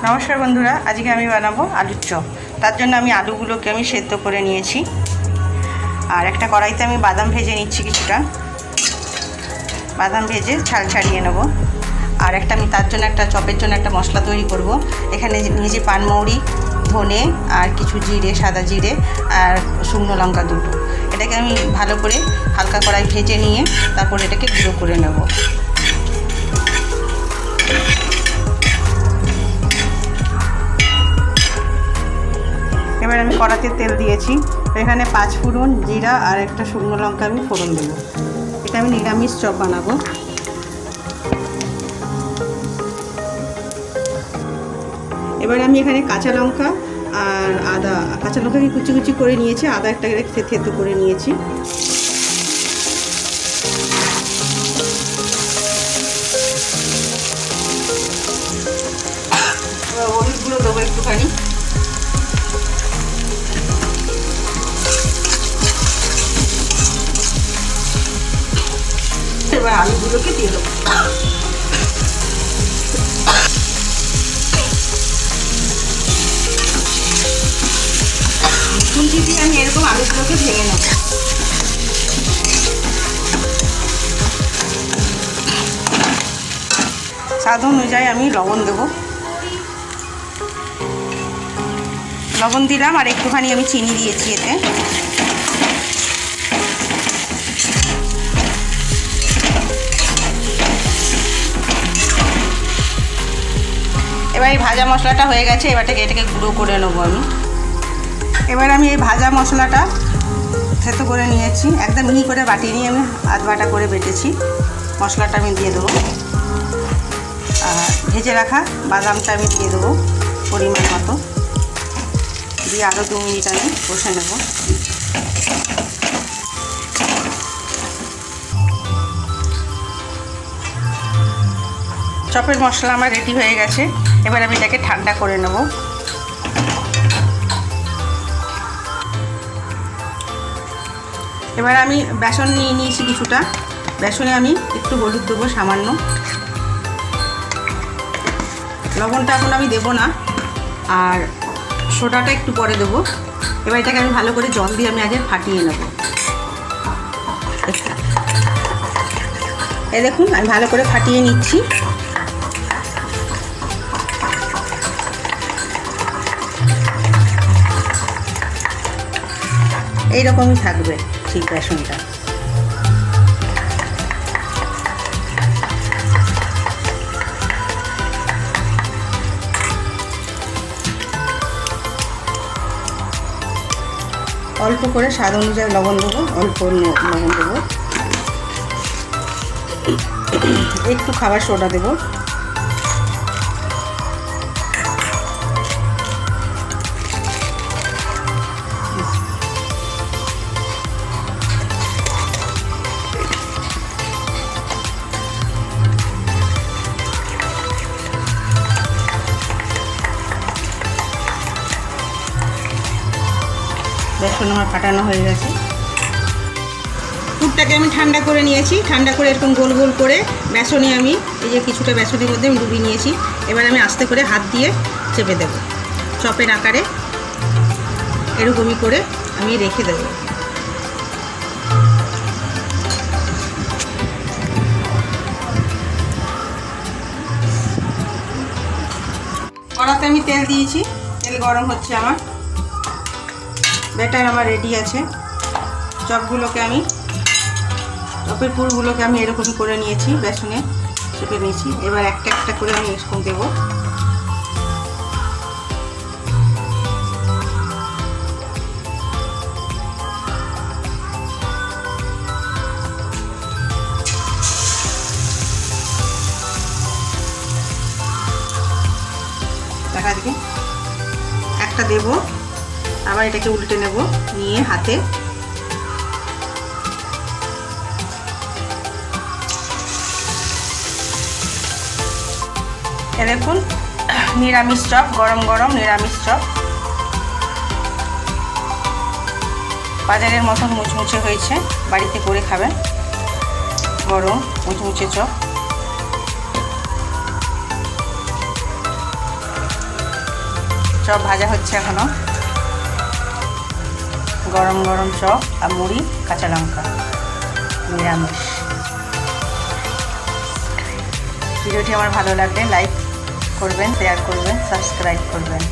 নমস্কার বন্ধুরা, আজকে আমি বানাবো আলুর চপ। তার জন্য আমি আলুগুলোকে সেদ্ধ করে নিয়েছি। আর একটা কড়াইতে আমি বাদাম ভেজে নিচ্ছি, কিছুটা বাদাম ভেজে ছাল ছাড়িয়ে নেব। আর আমি তার জন্য চপের জন্য একটা মশলা তৈরি করব। এখানে নিয়েছি পানমৌরি, ধনে আর কিছু জিরে, সাদা জিরে আর শুকনো লঙ্কা দুটো। এটাকে আমি ভালো করে হালকা কড়াই ভেজে নিয়ে তারপর এটাকে গুঁড়ো করে নেব। এবার আমি কড়াতে তেল দিয়েছি। এখানে 5 ফোড়ন, জিরা আর একটা শুকনো লঙ্কা আমি ফোড়ন দেবো। এটা আমি নিরামিষ চপ বানাবো। এবার আমি এখানে কাঁচা লঙ্কা আর আদা, কাঁচা লঙ্কাকে কুচি কুচি করে নিয়েছি, আদা একটা থেতো করে নিয়েছি। এবার হলুদগুলো দেবো একটুখানি। এবার আলুগুলোকে দিয়ে দেবো। খুন্তি দিয়ে আমি এরকম আলুগুলোকে ভেঙে নেব। স্বাদ অনুযায়ী আমি লবণ দেবো। লবণ দিলাম আর একটুখানি আমি চিনি দিয়েছি এতে। এবার এই ভাজা মশলাটা হয়ে গেছে। এটাকে গুঁড়ো করে নেবো আমি। এবার আমি এই ভাজা মশলাটা থেতো করে নিয়েছি, একদম মিহি করে বাটি নিয়ে আমি আধ বাটা করে বেটেছি। মশলাটা আমি দিয়ে দেবো। আর ভেজে রাখা বাদামটা আমি দিয়ে দেবো পরিমাণ মতো। দিয়ে আরও 2 মিনিট আমি কষে নেব। চপের মশলা আমার রেডি হয়ে গেছে। এবার আমি এটাকে ঠান্ডা করে নেব। এবার আমি বেসন নিয়ে নিয়েছি কিছুটা। বেসনে আমি একটু হলুদ দেবো সামান্য। লবণটা এখন আমি দেবো না, আর সোডাটা একটু পরে দেবো। এবার এটাকে আমি ভালো করে জল দিয়ে আমি আগে ফাটিয়ে নেব। এই দেখুন, আমি ভালো করে ফাটিয়ে নিচ্ছি। এইরকমই থাকবে ঠিক বেসনটা। অল্প করে স্বাদ অনুযায়ী লবণ দেবো, অল্প লবণ দেবো, একটু খাবার সোডা দেবো। বেসন আমার ফাটানো হয়ে গেছে। পুরটাকে আমি ঠান্ডা করে নিয়েছি। ঠান্ডা করে এরকম গোল গোল করে বেসনে আমি এই যে কিছুটা বেসনের মধ্যে আমি ডুবিয়ে নিয়েছি। এবার আমি আস্তে করে হাত দিয়ে চেপে দেব। চপের আকারে এরকমই করে আমি রেখে দেব। কড়াতে আমি তেল দিয়েছি, তেল গরম হচ্ছে আমার। ব্যাটার আমার রেডি আছে। চপের পুরগুলোকে আমি এরকমই করে নিয়েছি, বেসনে চেপে নিয়েছি। এবার একটা একটা করে আমি এরকম দেবো। দেখা দিকে একটা দেবো, আবার এটাকে উল্টে নেব, নিয়ে হাতে দেখুন নিরামিষ চপ, গরম গরম নিরামিষ চপ। বাজারের মতন মুচমুচে হয়েছে, বাড়িতে করে খাবেন। গরম মুচমুচে চপ। চপ ভাজা হচ্ছে এখনো। গরম গরম চপ আর মুড়ি, কাঁচা লঙ্কা, নিরামিষ। ভিডিওটি আমার ভালো লাগলে লাইক করবেন, শেয়ার করবেন, সাবস্ক্রাইব করবেন।